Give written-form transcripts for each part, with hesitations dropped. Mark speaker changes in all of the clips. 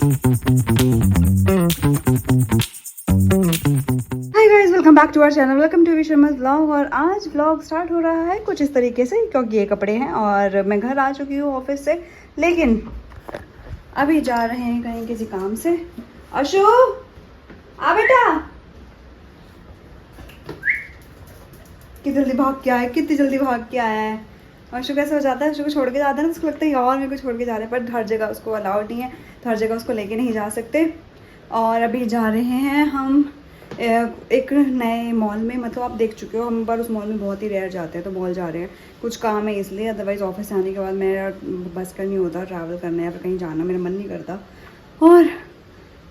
Speaker 1: Welcome back to our channel, welcome to Sharma's vlog. और आज vlog start हो रहा है कुछ इस तरीके से, क्योंकि ये कपड़े हैं और मैं घर आ चुकी हूँ ऑफिस से, लेकिन अभी जा रहे हैं कहीं किसी काम से। अशु आ बेटा, कितनी जल्दी भाग के आया, कितनी जल्दी भाग के आया है। अशु कैसे हो जाता है, अशु को छोड़ के जाता है ना, उसको लगता है यार मेरे को छोड़ के जा रहे हैं, पर हर जगह उसको अलाउड नहीं है, तो हर जगह उसको लेके नहीं जा सकते। और अभी जा रहे हैं हम एक नए मॉल में, मतलब आप देख चुके हो, हम बार उस मॉल में बहुत ही रेयर जाते हैं, तो मॉल जा रहे हैं, कुछ काम है इसलिए। अदरवाइज़ ऑफिस से आने के बाद मेरा बस का नहीं होता ट्रैवल करना या फिर कहीं जाना, मेरा मन नहीं करता, और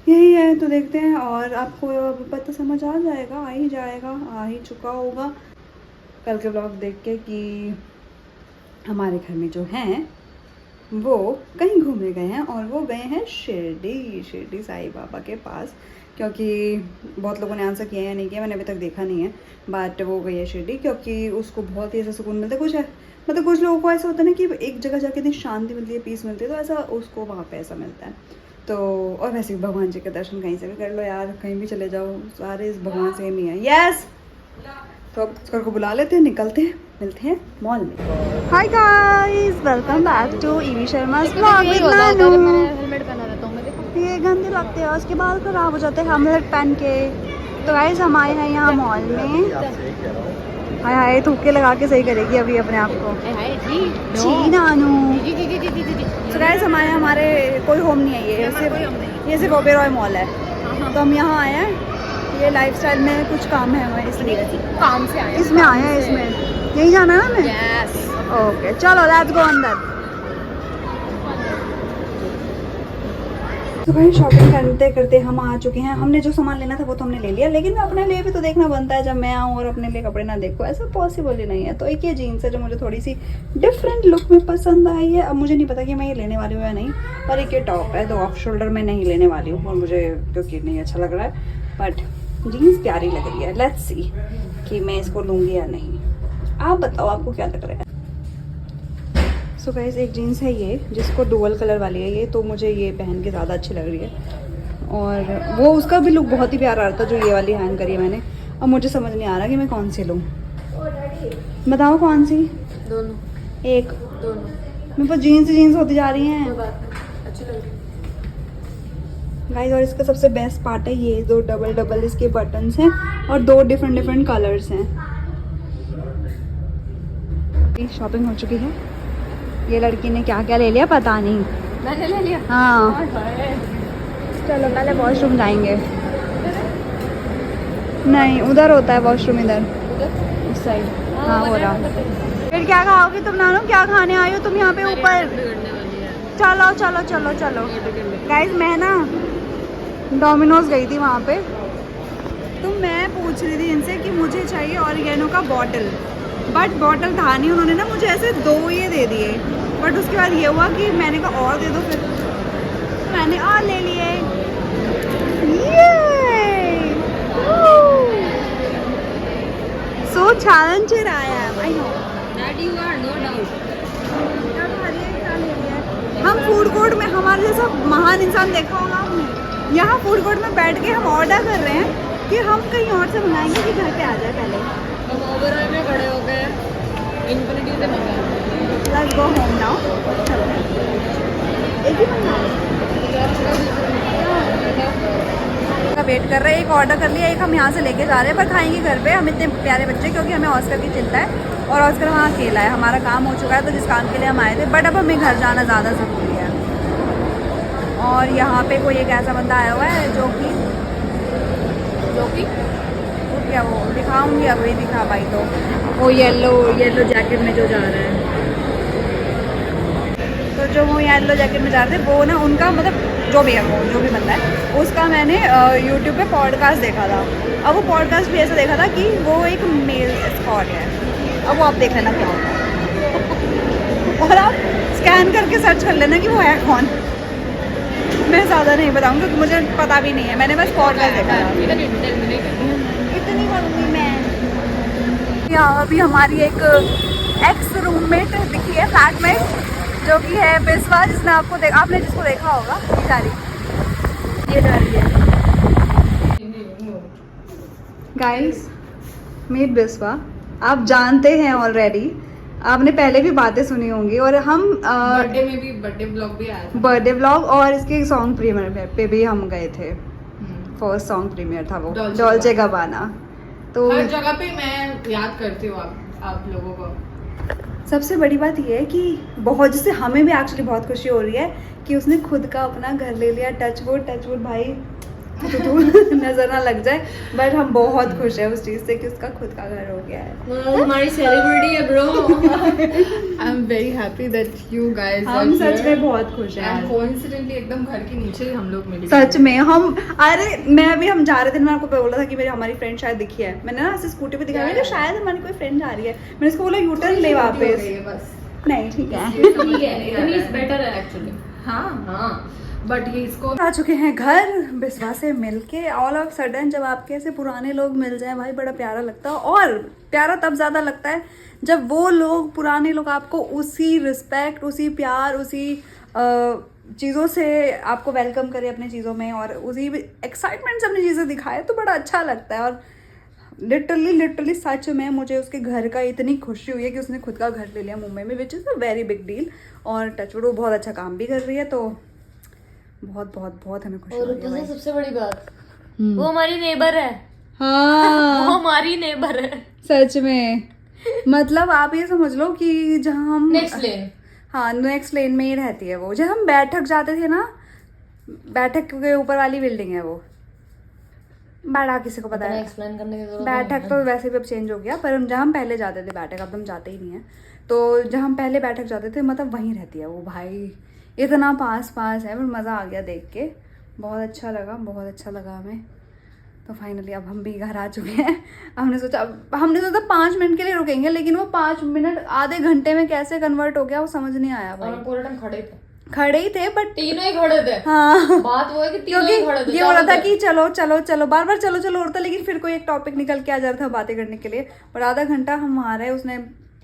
Speaker 1: यही है, तो देखते हैं। और आपको पता समझ आ जाएगा, आ ही जाएगा, आ ही चुका होगा कल के ब्लॉग देख के, कि हमारे घर में जो हैं वो कहीं घूमने गए हैं, और वो गए हैं शिरडी साई बाबा के पास, क्योंकि बहुत लोगों ने आंसर किया या नहीं किया, मैंने अभी तक देखा नहीं है, बट वो गई है शिरडी, क्योंकि उसको बहुत ही ऐसा सुकून मिलता है। कुछ है मतलब कुछ लोगों को ऐसा होता है ना कि एक जगह जाके इतनी शांति मिलती है, पीस मिलती है, तो ऐसा उसको वहाँ पे ऐसा मिलता है। तो और वैसे भी भगवान जी के दर्शन कहीं से भी कर लो यार, कहीं भी चले जाओ, सारे इस भगवान से ही है। यस, तो अब उसको को बुला लेते हैं, निकलते हैं, मिलते हैं मॉल में। Hi guys, welcome back to EV Sharma's vlog with Nanu.
Speaker 2: Helmet पहना रहता हूं मैं, देखो
Speaker 1: ये गंदे लगते हैं, उसके बाल खराब हो जाते हैं हेलमेट पहन के। तो गाइस हम आए हैं यहाँ मॉल में। हाय हाय, थूके लगा के सही करेगी अभी अपने आप को। जी नानू। तो गाइस हम आए, हमारे कोई होम नहीं है, ये सिर्फ ओबेरॉय मॉल है, तो हम यहाँ आए हैं। ये लाइफस्टाइल में कुछ काम है हमें, इसलिए
Speaker 2: काम से आए,
Speaker 1: इसमें आया है, इसमें यही जाना है हमें।
Speaker 2: यस
Speaker 1: ओके चलो लेट्स गो अंदर। तो भाई शॉपिंग करते करते हम आ चुके हैं। हमने जो सामान लेना था वो तो हमने ले लिया, लेकिन अपने लिए भी तो देखना बनता है। जब मैं आऊँ और अपने लिए कपड़े ना देखो, ऐसा पॉसिबल ही नहीं है। तो एक ये जीन्स है जो मुझे थोड़ी सी डिफरेंट लुक में पसंद आई है। अब मुझे नहीं पता कि मैं ये लेने वाली हूँ या नहीं। और एक ये टॉप है, तो ऑफ शोल्डर में नहीं लेने वाली हूँ, और मुझे क्योंकि नहीं अच्छा लग रहा है, बट जीन्स प्यारी लग रही है। लेट्स सी कि मैं इसको लूँगी या नहीं। आप बताओ आपको क्या लग रहा है। सो गाइस एक जीन्स है ये, जिसको डुअल कलर वाली है ये, तो मुझे ये पहन के ज़्यादा अच्छी लग रही है। और वो उसका भी लुक बहुत ही प्यारा आ रहा था जो ये वाली हैंग करी है मैंने। अब मुझे समझ नहीं आ रहा कि मैं कौन सी लूँ, बताओ कौन सी।
Speaker 2: दोनों,
Speaker 1: एक
Speaker 2: दोनों
Speaker 1: मेरे पास जीन्स होती जा रही हैं
Speaker 2: अच्छी लग रही है
Speaker 1: गाइस। और इसका सबसे बेस्ट पार्ट है ये दो डबल इसके बटन्स हैं, और दो डिफरेंट कलर्स हैं। शॉपिंग हो चुकी है। ये लड़की ने क्या क्या ले लिया पता नहीं,
Speaker 2: मैंने ले लिया।
Speaker 1: हाँ चलो पहले वॉशरूम जाएंगे। नहीं उधर होता है वॉशरूम, इधर इस साइड। हाँ हो रहा। फिर क्या खाओगी तुम नानू, क्या खाने आई हो तुम यहाँ पे ऊपर? चलो चलो चलो चलो गाइस, मैं ना डोमिनोज गई थी वहाँ पे, तो मैं पूछ रही थी इनसे कि मुझे चाहिए ऑरिगेनो का बॉटल, बट बॉटल था नहीं, उन्होंने ना मुझे ऐसे दो ये दे दिए। बट उसके बाद ये हुआ कि मैंने कहा और दे दो, फिर मैंने और ले लिए। So challenger I am, I know
Speaker 2: that you are, no doubt.
Speaker 1: हम फूड कोर्ट में, हमारे जैसा महान इंसान देखा होगा आपने, यहाँ फूड कोर्ट में बैठ के हम ऑर्डर कर रहे हैं कि हम कहीं और से मंगाएंगे कि घर पे आ जाए। पहले
Speaker 2: हम ओबेरॉय में खड़े हो गए, इन्फिनिटी से मंगाया।
Speaker 1: Let's go home now. एक ही का वेट कर रहे हैं, एक ऑर्डर कर लिया, एक हम यहाँ से लेके जा रहे हैं, पर खाएंगे घर पे। हम इतने प्यारे बच्चे, क्योंकि हमें ऑस्कर की चिंता है, और ऑस्कर वहाँ अकेला है। हमारा काम हो चुका है, तो जिस काम के लिए हम आए थे, बट अब हमें घर जाना ज़्यादा ज़रूरी है। और यहाँ पे कोई एक ऐसा बंदा आया हुआ है जो कि क्या, वो दिखाऊंगी अभी, दिखा पाई तो, वो येलो जैकेट में जो जा रहा है, तो जो वो येलो जैकेट में जा रहे थे, वो ना उनका मतलब जो भी है, वो जो भी बंदा है, उसका मैंने यूट्यूब पे पॉडकास्ट देखा था। अब वो पॉडकास्ट भी ऐसा देखा था कि वो एक मेल एस्कॉर्ट है। अब वो आप देख लेना क्या होता है, और आप स्कैन करके सर्च कर लेना कि वो है कौन। मैं ज़्यादा नहीं बताऊँगी क्योंकि मुझे पता भी नहीं है, मैंने बस पॉडकास्ट देखा था। इतनी करूँगी मैं। यहाँ अभी हमारी एक एक्स रूममेट दिखी है, फ्लैटमेट, जो कि है बिस्वा, जिसने आपने जिसको देखा होगा बेचारी। ये जा रही है। गाइस, मीट बिस्वा आप जानते हैं ऑलरेडी, आपने पहले भी बातें सुनी होंगी। और हम
Speaker 2: बर्थडे में भी बर्थडे ब्लॉग भी आया था।
Speaker 1: बर्थडे व्लॉग और इसके सॉन्ग प्रीमियर पे भी हम गए थे। फर्स्ट सॉन्ग प्रीमियर था वो डॉल्चे गाबाना। तो
Speaker 2: हर जगह पे मैं याद करती हूँ आप लोगों को।
Speaker 1: सबसे बड़ी बात ये है कि बहुत, जैसे हमें भी एक्चुअली बहुत खुशी हो रही है कि उसने खुद का अपना घर ले लिया। टच वुड भाई तो नजर ना लग जाए, बट हम बहुत खुश है उस चीज से कि उसका खुद का घर हो गया है।
Speaker 2: हमारी सेलिब्रिटी है bro. I am very happy that you guys
Speaker 1: हम सच में बहुत खुश हैं।
Speaker 2: एंड कोइंसिडेंटली एकदम घर के नीचे ही हम लोग मिले।
Speaker 1: सच में हम, अरे हम जा रहे थे, मैंने आपको बोला था कि मेरी हमारी फ्रेंड शायद दिखी है। मैंने ना ऐसे स्कूटी पे दिखाया कि शायद हमारी कोई फ्रेंड जा रही है। मैंने उसको बोला यू टर्न ले वापस।
Speaker 2: बस
Speaker 1: नहीं ठीक है,
Speaker 2: बेटर है एक्चुअली। हाँ बट ये इसको
Speaker 1: आ चुके हैं घर बिस्वा से मिलके। ऑल ऑफ सडन जब आपके ऐसे पुराने लोग मिल जाए भाई, बड़ा प्यारा लगता है। और प्यारा तब ज़्यादा लगता है जब वो लोग, पुराने लोग, आपको उसी रिस्पेक्ट, उसी प्यार, उसी चीज़ों से आपको वेलकम करे अपनी चीज़ों में, और उसी एक्साइटमेंट से अपनी चीज़ें दिखाए, तो बड़ा अच्छा लगता है। और लिटरली सच में मुझे उसके घर का इतनी खुशी हुई है कि उसने खुद का घर ले लिया मुंबई में, which is a very big deal. और टचवुड वो बहुत अच्छा काम भी कर रही है, तो बहुत बहुत बहुत हमें खुशी हो रही है भाई।
Speaker 3: सबसे बड़ी बात, वो हमारी नेबर है।
Speaker 1: हाँ
Speaker 3: वो हमारी नेबर है
Speaker 1: सच में। मतलब आप ये समझ लो कि जहाँ हम
Speaker 3: नेक्स्ट लेन।
Speaker 1: हाँ, नेक्स्ट लेन में ही रहती है वो। जब हम बैठक जाते थे ना, बैठक के ऊपर वाली बिल्डिंग है वो, बड़ा किसी को पता है।
Speaker 3: एक्सप्लेन करने की जरूरत
Speaker 1: बैठक तो वैसे भी अब चेंज हो गया, पर हम जहाँ हम पहले जाते थे बैठक, अब हम जाते ही नहीं है। तो जहाँ हम पहले बैठक जाते थे, मतलब वहीं रहती है वो भाई। इतना पास है, पर मज़ा आ गया देख के, बहुत अच्छा लगा हमें। तो फाइनली अब हम भी घर आ चुके हैं। हमने सोचा 5 मिनट के लिए रुकेंगे, लेकिन वो 5 मिनट आधे घंटे में कैसे कन्वर्ट हो गया वो समझ नहीं आया भाई।
Speaker 3: और पूरे टाइम
Speaker 1: खड़े ही थे, बट
Speaker 3: तीनों ही खड़े थे।
Speaker 1: हाँ,
Speaker 3: बात वो है कि तीनों ही खड़े थे।
Speaker 1: ये हो रहा था कि चलो बार चलो हो रहा था, लेकिन फिर कोई एक टॉपिक निकल के आ जा रहा था बातें करने के लिए। और आधा घंटा हम वहाँ रहे। उसने,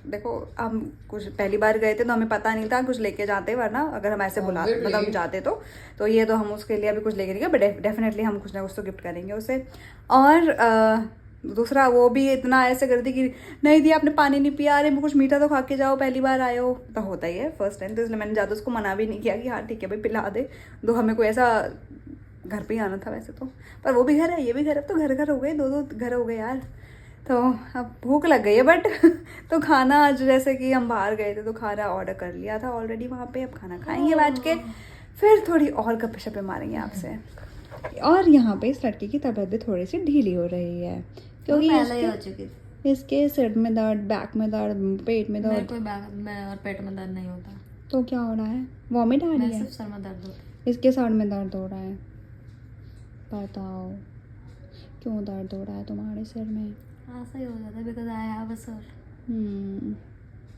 Speaker 1: देखो हम कुछ पहली बार गए थे तो हमें पता नहीं था कुछ लेके जाते, वरना अगर हम ऐसे मतलब जाते तो ये तो हम उसके लिए अभी कुछ लेके नहीं गए, बट डेफिनेटली हम कुछ ना कुछ तो गिफ्ट करेंगे उसे। और दूसरा, वो भी इतना ऐसे करती कि नहीं दी आपने पानी नहीं पिया, अरे कुछ मीठा तो खा के जाओ, पहली बार आए हो। तो होता ही है फर्स्ट टाइम, तो इसलिए मैंने ज़्यादा उसको मना भी नहीं किया कि हाँ ठीक है भाई पिला दे। तो हमें कोई ऐसा घर पे ही आना था वैसे तो, पर वो भी घर है ये भी घर है, तो घर हो गए, दो घर हो गए यार। तो अब भूख लग गई है, बट तो खाना आज जैसे कि हम बाहर गए थे तो खाना ऑर्डर कर लिया था ऑलरेडी वहाँ पे। अब खाना खाएंगे बैठ के, फिर थोड़ी और गप्पे शप्पे मारेंगे आपसे। और यहाँ पे इस लड़की की तबीयत भी थोड़ी सी ढीली हो रही है, क्योंकि इसके सिर में दर्द, बैक में दर्द, पेट में दर्द।
Speaker 3: कोई बैक में और पेट में दर्द नहीं होता।
Speaker 1: तो क्या हो रहा है, वॉमिट आ रही है?
Speaker 3: सिर्फ सर में दर्द होता है।
Speaker 1: इसके सर में दर्द हो रहा है। बताओ क्यों दर्द हो रहा है तुम्हारे सिर में?
Speaker 3: ऐसा ही हो जाता है, because I have a sir.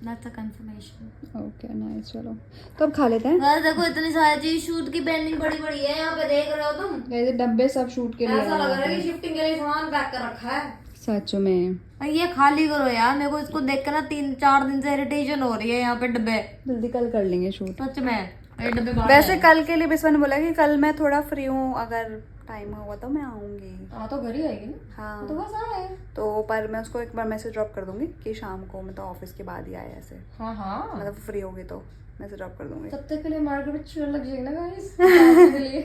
Speaker 3: That's a confirmation.
Speaker 1: Okay nice, चलो तो अब खा लेते हैं।
Speaker 3: यार देखो इतनी सारी चीज शूट की पेंडिंग बड़ी है यहाँ पे, देख रहे हो तुम?
Speaker 1: ये डब्बे सब शूट के लिए
Speaker 3: ऐसा लग रहा है कि शिफ्टिंग के लिए सामान पैक कर रखा है।
Speaker 1: सच में।
Speaker 3: ये खाली करो यार, मेरे को इसको देख कर ना 3-4 दिन से इरिटेशन हो रही है यहाँ पे डब्बे।
Speaker 1: जल्दी कल कर लेंगे शूट।
Speaker 3: सच में ये डब्बे बाहर
Speaker 1: वैसे कल के लिए बिस्वा ने बोला कि कल मैं थोड़ा फ्री हूँ, अगर टाइम हुआ तो मैं आऊँगी।
Speaker 3: हाँ तो घर ही आएगी ना।
Speaker 1: हाँ
Speaker 3: तो बस आए।
Speaker 1: तो पर मैं उसको एक बार मैसेज ड्रॉप कर दूंगी कि शाम को, मतलब ऑफिस के बाद ही आए ऐसे,
Speaker 3: हाँ
Speaker 1: मतलब फ्री होगी तो मैसेज ड्रॉप कर दूंगी।
Speaker 3: तब तक के लिए मार्केट में चोर लग जाएगी ना गाइस के लिए।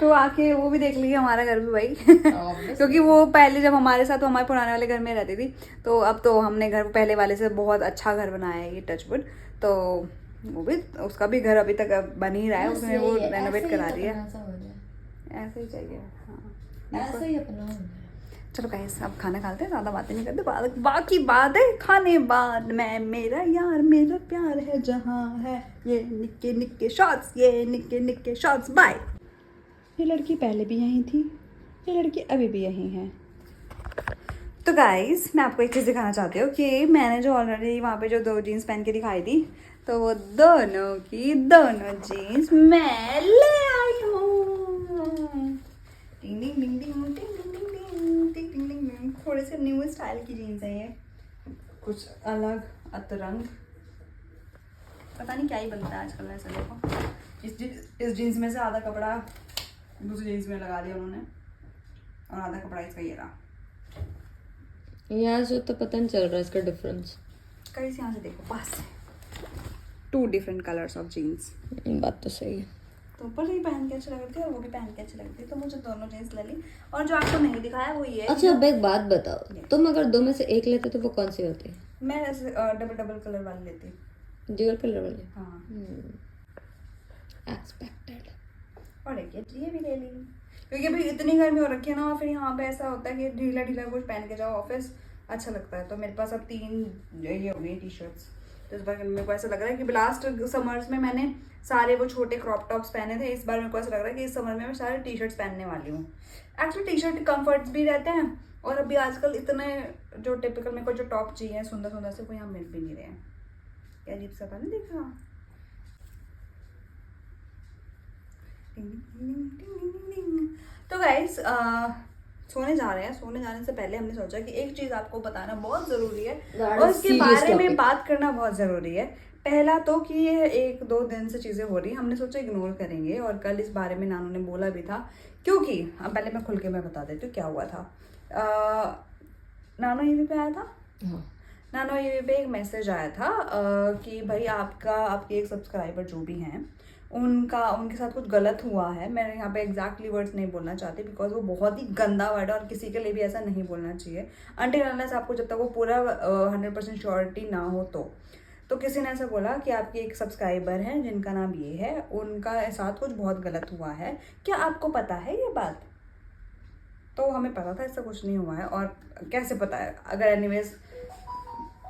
Speaker 1: तो आके वो भी देख लीजिए हमारा घर भी भाई। क्योंकि वो पहले जब हमारे साथ, वो हमारे पुराने वाले घर में रहती थी, तो अब तो हमने घर पहले वाले से बहुत अच्छा घर बनाया है ये टचवुड। तो वो भी, उसका भी घर अभी तक बन ही रहा है, उसने वो रेनोवेट करा रही है। ऐसे ही चाहिए। हाँ
Speaker 3: ऐसे ही अपना।
Speaker 1: चलो गाइस अब खाना खाते हैं, ज़्यादा बातें नहीं करते। बाकी बात है खाने बाद में, मेरा यार मेरा प्यार है जहाँ है, ये निक्के निक्के शॉट्स, ये निक्के निक्के शॉट्स, बाय। ये लड़की पहले भी यहीं थी, ये लड़की अभी भी यहीं है। तो गाइस मैं आपको एक चीज़ दिखाना चाहती हूँ कि मैंने जो ऑलरेडी वहाँ पे जो 2 जीन्स पहन के दिखाई थी, तो वो दोनों की दोनों जीन्स मैं ले आई हूँ। टिंग टिंग टिंग टिंग टिंग टिंग टिंग टिंग टिंग टिंग टिंग। थोड़े से न्यू स्टाइल की जीन्स है ये, कुछ अलग अतरंग, पता नहीं क्या ही बनता है आजकल। ऐसा देखो इस जीन्स में से आधा कपड़ा दूसरी जीन्स में लगा दिया उन्होंने और आधा कपड़ा इसका ये रहा।
Speaker 4: यहाँ से तो पता नहीं चल रहा इसका डिफरेंस।
Speaker 1: कहीं से यहाँ से देखो पास से 2 डिफरेंट कलर्स ऑफ जीन्स।
Speaker 4: बात तो सही है।
Speaker 1: तो ऊपर से भी पहन के अच्छी लग रही थी और वो भी पहन के अच्छी लग रही थी, तो मुझे दोनों जीन्स ले ली। और जो आपको नहीं दिखाया वो ये है।
Speaker 4: अच्छा अब एक बात बताओ, तुम अगर 2 में से एक लेते तो वो कौन सी होती?
Speaker 1: मैं ऐसे डबल कलर वाली लेती।
Speaker 4: ड्यूल कलर वाली?
Speaker 1: हाँ
Speaker 4: एक्सपेक्टेड।
Speaker 1: और एक ये भी ले ली क्योंकि अभी इतनी गर्मी हो रखी है ना, और फिर यहाँ पे ऐसा होता है कि ढीला ढीला कुछ पहन के जाओ ऑफिस, अच्छा लगता है। तो मेरे पास अब 3 ये हो गई टी शर्ट्स। तो इस बार मेरे को ऐसा लग रहा है कि लास्ट समर्स में मैंने सारे वो छोटे क्रॉप टॉप्स पहने थे, इस बार मेरे को ऐसा लग रहा है कि इस समर में मैं सारे टी शर्ट्स पहनने वाली हूँ। एक्चुअली टी शर्ट कम्फर्ट्स भी रहते हैं, और अभी आजकल इतने जो टिपिकल मेरे को जो टॉप चाहिए सुंदर सुंदर से, वो यहाँ मिल भी नहीं रहे हैं। क्या अजीब सा नहीं दिख रहा? तो गाइस सोने जा रहे हैं। सोने जाने से पहले हमने सोचा कि एक चीज़ आपको बताना बहुत ज़रूरी है और इसके बारे में बात करना बहुत ज़रूरी है। पहला तो कि ये 1-2 दिन से चीज़ें हो रही, हमने सोचा इग्नोर करेंगे, और कल इस बारे में नानू ने बोला भी था, क्योंकि पहले मैं खुल के मैं बता देती हूँ क्या हुआ था। नानू ईवी पे आया था।
Speaker 4: हाँ।
Speaker 1: नानू ईवी पे एक मैसेज आया था कि भाई आपके एक सब्सक्राइबर जो भी हैं उनके साथ कुछ गलत हुआ है। मैं यहाँ पे एग्जैक्टली वर्ड्स नहीं बोलना चाहती बिकॉज वो बहुत ही गंदा वर्ड है और किसी के लिए भी ऐसा नहीं बोलना चाहिए अनटिल अनलेस आपको जब तक वो पूरा 100% श्योरिटी ना हो। तो किसी ने ऐसा बोला कि आपकी एक सब्सक्राइबर हैं जिनका नाम ये है, उनका साथ कुछ बहुत गलत हुआ है, क्या आपको पता है ये बात? तो हमें पता था ऐसा कुछ नहीं हुआ है, और कैसे पता है? अगर एनीवेज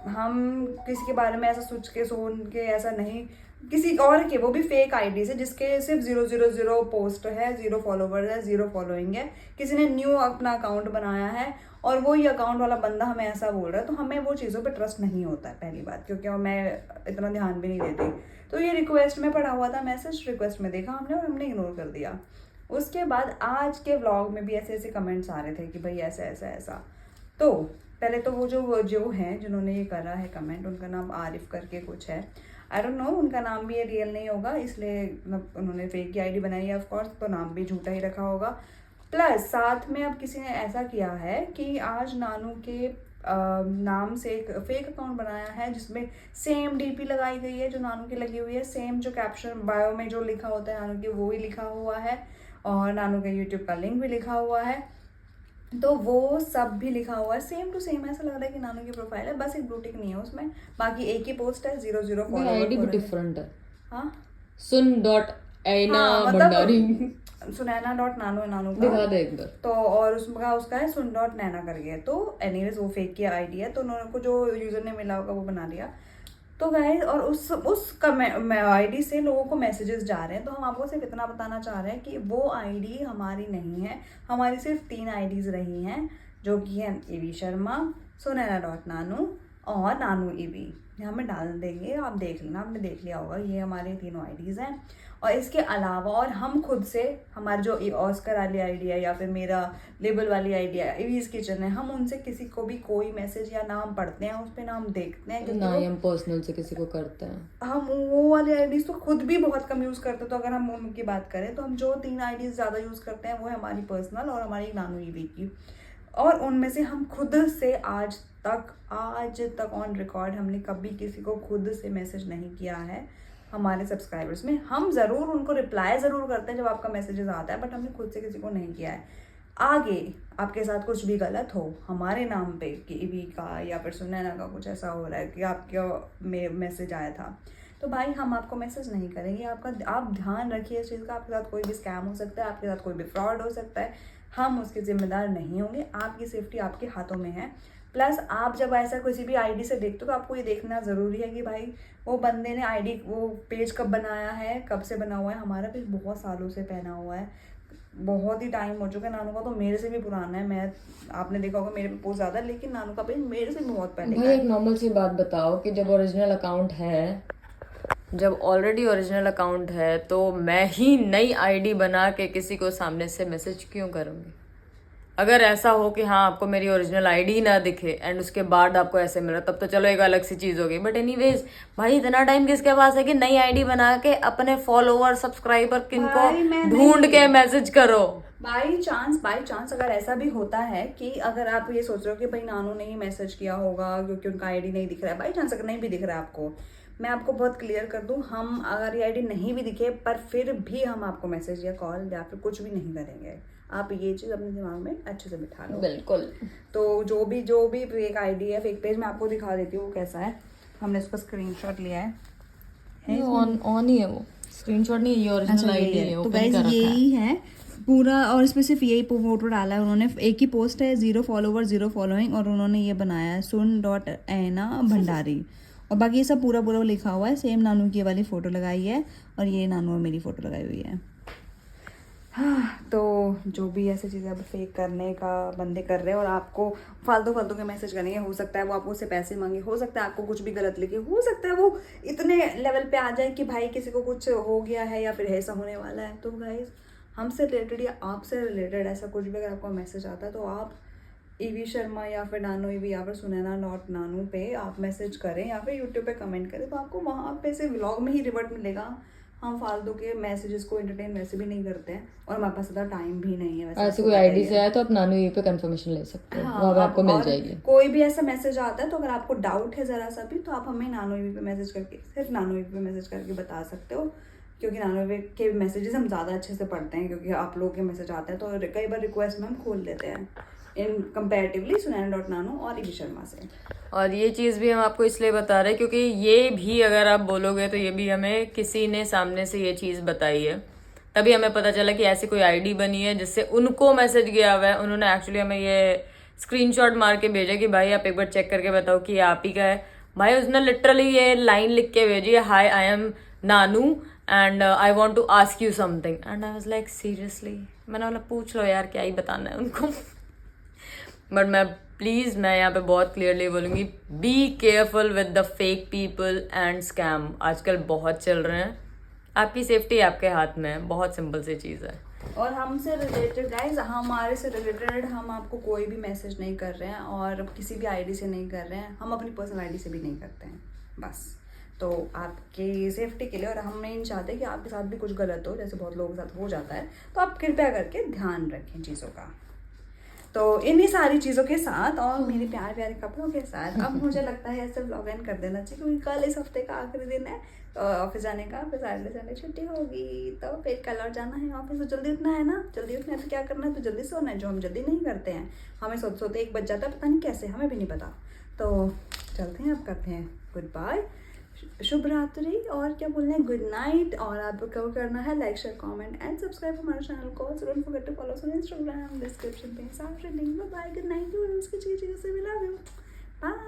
Speaker 1: हम किसी के बारे में ऐसा सोच के ऐसा नहीं, किसी और के, वो भी फेक आईडी से जिसके सिर्फ 000 पोस्ट है, 0 फॉलोवर्स है, 0 फॉलोइंग है, किसी ने न्यू अपना अकाउंट बनाया है और वो ये अकाउंट वाला बंदा हमें ऐसा बोल रहा है, तो हमें वो चीज़ों पे ट्रस्ट नहीं होता है पहली बात, क्योंकि मैं इतना ध्यान भी नहीं देती। तो ये रिक्वेस्ट में पड़ा हुआ था, मैसेज रिक्वेस्ट में देखा हमने और हमने इग्नोर कर दिया। उसके बाद आज के व्लॉग में भी ऐसे ऐसे कमेंट्स आ रहे थे कि भाई ऐसा ऐसा ऐसा। तो पहले तो वो जो हैं जिन्होंने ये करा है कमेंट, उनका नाम आरिफ करके कुछ है, आई डोंट नो, उनका नाम भी ये रियल नहीं होगा, इसलिए उन्होंने फेक की आईडी बनाई है ऑफकोर्स, तो नाम भी झूठा ही रखा होगा। प्लस साथ में अब किसी ने ऐसा किया है कि आज नानू के नाम से एक फेक अकाउंट बनाया है जिसमें सेम डीपी लगाई गई है जो नानू की लगी हुई है, सेम जो कैप्शन बायो में जो लिखा होता है नानू की वो ही लिखा हुआ है, और नानू के यूट्यूब का लिंक भी लिखा हुआ है, तो वो सब भी लिखा हुआ है सेम टू सेम। ऐसा लग रहा है कि नानू की प्रोफाइल है, बस एक ब्लू टिक नहीं है उसमें, बाकी एक ही पोस्ट है, 0 फॉलोवर।
Speaker 4: आईडी भी डिफरेंट है।
Speaker 1: हाँ
Speaker 4: सुन.ऐना भंडारी,
Speaker 1: सुनैना.नानू है नानू का,
Speaker 4: दिखा दे एक बार।
Speaker 1: तो और उसका है सुन.नैना करके, तो एनीवेज वो फेक की आईडी है, तो उन्होंने को जो यूजर ने मिला होगा वो बना लिया। तो गाइस, और उस आईडी से लोगों को मैसेजेस जा रहे हैं, तो हम आपको सिर्फ इतना बताना चाह रहे हैं कि वो आईडी हमारी नहीं है, हमारी सिर्फ 3 आईडीज रही हैं, जो कि है ईवी शर्मा, सुनैना.नानू और नानू ईवी। यहाँ में डाल देंगे, आप देख लेना, आपने देख लिया होगा, ये हमारे तीनों आईडीज हैं। और इसके अलावा और हम खुद से, हमारी जो ऑस्कर वाली आईडी है या फिर मेरा लेबल वाली आईडी है ईवीज किचन है, हम उनसे किसी को भी कोई मैसेज या नाम पढ़ते हैं उस पर, नाम देखते हैं,
Speaker 4: ना हम पर्सनल से किसी को करते हैं।
Speaker 1: हम वो वाली आईडीज तो खुद भी बहुत कम यूज़ करते हैं, तो अगर हम उनकी बात करें तो हम जो 3 आईडीज ज़्यादा यूज़ करते हैं वो है हमारी पर्सनल और हमारी नानू ईवी की, और उनमें से हम खुद से आज तक ऑन रिकॉर्ड हमने कभी किसी को खुद से मैसेज नहीं किया है हमारे सब्सक्राइबर्स में। हम ज़रूर उनको रिप्लाई ज़रूर करते हैं जब आपका मैसेजेस आता है, बट हमने खुद से किसी को नहीं किया है। आगे आपके साथ कुछ भी गलत हो हमारे नाम पे कि ईवी का या फिर सुनैना का कुछ ऐसा हो रहा है कि आपका मैसेज आया था, तो भाई हम आपको मैसेज नहीं करेंगे। आप ध्यान रखिए इस चीज़ का, आपके साथ कोई भी स्कैम हो सकता है, आपके साथ कोई भी फ्रॉड हो सकता है, हम उसके जिम्मेदार नहीं होंगे। आपकी सेफ्टी आपके हाथों में है। प्लस आप जब ऐसा किसी भी आईडी से देखते हो तो आपको ये देखना ज़रूरी है कि भाई वो बंदे ने आईडी वो पेज कब बनाया है, कब से बना हुआ है। हमारा पेज बहुत सालों से पहना हुआ है, बहुत ही टाइम हो चुका है। नानू का तो मेरे से भी पुराना है, आपने देखा होगा मेरे पे पोस्ट ज़्यादा है, लेकिन नानू का पेज मेरे से भी बहुत पहले
Speaker 4: भाई एक नॉर्मल सी बात बताओ कि जब ओरिजिनल अकाउंट है, जब ऑलरेडी ओरिजिनल अकाउंट है, तो मैं ही नई आईडी बना के किसी को सामने से मैसेज क्यों करूँगी? अगर ऐसा हो कि हाँ आपको मेरी ओरिजिनल आईडी ना दिखे एंड उसके बाद आपको ऐसे मिला, तब तो चलो एक अलग सी चीज होगी। बट एनीवेज भाई इतना टाइम किसके पास है कि नई आईडी बना के अपने फॉलोअर सब्सक्राइबर किनको
Speaker 1: भाई, मैं
Speaker 4: ढूंढ के मैसेज करो।
Speaker 1: बाई चांस अगर ऐसा भी होता है कि अगर आप ये सोच रहे हो कि भाई नानू ने ही मैसेज किया होगा क्योंकि उनका आईडी नहीं दिख रहा है, बाई चांस अगर नहीं भी दिख रहा है आपको, मैं आपको बहुत क्लियर कर दूं, हम अगर ये आईडी नहीं भी दिखे पर फिर भी हम आपको मैसेज या कॉल या फिर कुछ भी नहीं करेंगे। आप ये चीज़ अपने दिमाग में अच्छे से बिठा लो।
Speaker 4: बिल्कुल।
Speaker 1: तो जो भी फेक आईडी है, फेक पेज, मैं आपको दिखा देती हूँ वो कैसा है। हमने उसका स्क्रीनशॉट लिया है।
Speaker 4: ऑन ही है वो, स्क्रीनशॉट नहीं है, ये ओरिजिनल आईडी है।
Speaker 1: तो
Speaker 4: open
Speaker 1: गाइस
Speaker 4: कर रखा है।
Speaker 1: यही है पूरा, और इसमें सिर्फ यही फोटो डाला है उन्होंने। एक ही पोस्ट है, 0 फॉलोवर 0 फॉलोइंग, और उन्होंने ये बनाया है सुन.ऐना भंडारी, और बाकी ये सब पूरा लिखा हुआ है। सेम नानू की वाली फोटो लगाई है, और ये नानू और मेरी फोटो लगाई हुई है। हाँ, तो जो भी ऐसी चीज़ें अब फेक करने का बंदे कर रहे हैं और आपको फालतू के मैसेज करेंगे, हो सकता है वो आपको उससे पैसे मांगे, हो सकता है आपको कुछ भी गलत लिखे, हो सकता है वो इतने लेवल पे आ जाए कि भाई किसी को कुछ हो गया है या फिर ऐसा होने वाला है। तो गाइस हमसे रिलेटेड या आपसे रिलेटेड ऐसा कुछ भी अगर आपको मैसेज आता है तो आप ईवी शर्मा या फिर नानू ईवी या फिर सुनैना.नानू पे आप मैसेज करें या फिर यूट्यूब पे कमेंट करें, तो आपको वहाँ पे से व्लॉग में ही रिवर्ट मिलेगा। हम फालतू के मैसेजेस को एंटरटेन वैसे भी नहीं करते हैं, और हमारे पास ज़्यादा टाइम भी नहीं है वैसे।
Speaker 4: ऐसे कोई आईडी से आया तो आप नानू पे कंफर्मेशन ले सकते हो, वहाँ पे आपको मिल जाएगी।
Speaker 1: कोई भी ऐसा मैसेज आता है तो अगर आपको डाउट है ज़रा सा भी, तो आप हमें नानू ईवी पे मैसेज करके, सिर्फ नानू ईवी पे मैसेज करके बता सकते हो, क्योंकि नानू ईवी के मैसेजेस हम ज़्यादा अच्छे से पढ़ते हैं, क्योंकि आप लोगों के मैसेज आते हैं तो कई बार रिक्वेस्ट में हम खोल देते हैं इन कंपेरेटिवली सुनैना.नानू और ईवी शर्मा से।
Speaker 4: और ये चीज़ भी हम आपको इसलिए बता रहे हैं क्योंकि ये भी अगर आप बोलोगे तो ये भी हमें किसी ने सामने से ये चीज़ बताई है, तभी हमें पता चला कि ऐसी कोई आईडी बनी है जिससे उनको मैसेज गया हुआ है। उन्होंने एक्चुअली हमें ये स्क्रीनशॉट मार के भेजा कि भाई आप एक बार चेक करके बताओ कि ये आप ही का है। भाई उसने लिटरली ये लाइन लिख के भेजी है, hi I am Nanu and I want to ask you something, and I was like seriously. मैंने बोला पूछ लो यार, क्या ही बताना है उनको। बट मैं यहाँ पे बहुत क्लियरली बोलूँगी, be careful with the fake people and scam. आजकल बहुत चल रहे हैं, आपकी सेफ्टी आपके हाथ में है, बहुत सिंपल सी चीज़ है।
Speaker 1: और हमसे रिलेटेड गाइज, हमारे से रिलेटेड हम आपको कोई भी मैसेज नहीं कर रहे हैं और किसी भी आईडी से नहीं कर रहे हैं, हम अपनी पर्सनल आईडी से भी नहीं करते हैं बस। तो आपकी सेफ्टी के लिए, और हम नहीं चाहते कि आपके साथ भी कुछ गलत हो, जैसे बहुत लोगों के साथ हो जाता है, तो आप कृपया करके ध्यान रखें चीज़ों का। तो इन्हीं सारी चीज़ों के साथ और मेरे प्यारे कपड़ों के साथ अब मुझे लगता है ऐसे व्लॉग एंड कर देना चाहिए, क्योंकि कल इस हफ्ते का आखिरी दिन है ऑफिस जाने का। फिर सैटरडे संडे छुट्टी होगी, तो फिर कल और जाना है ऑफिस। तो जल्दी उठना है ना, जल्दी उठना है तो क्या करना है, तो जल्दी सोना है, जो हम जल्दी नहीं करते हैं। हमें सोते 1 बज जाता है, पता नहीं कैसे, हमें भी नहीं पता। तो चलते हैं, अब करते हैं गुड बाय, शुभ रात्रि, और क्या बोलना है, गुड नाइट। और आपको करना है like share comment and subscribe हमारे चैनल को। So don't forget to follow us on Instagram, description पे साफ reading. Bye, good night, you उसकी चीज़ से मिला। बाय।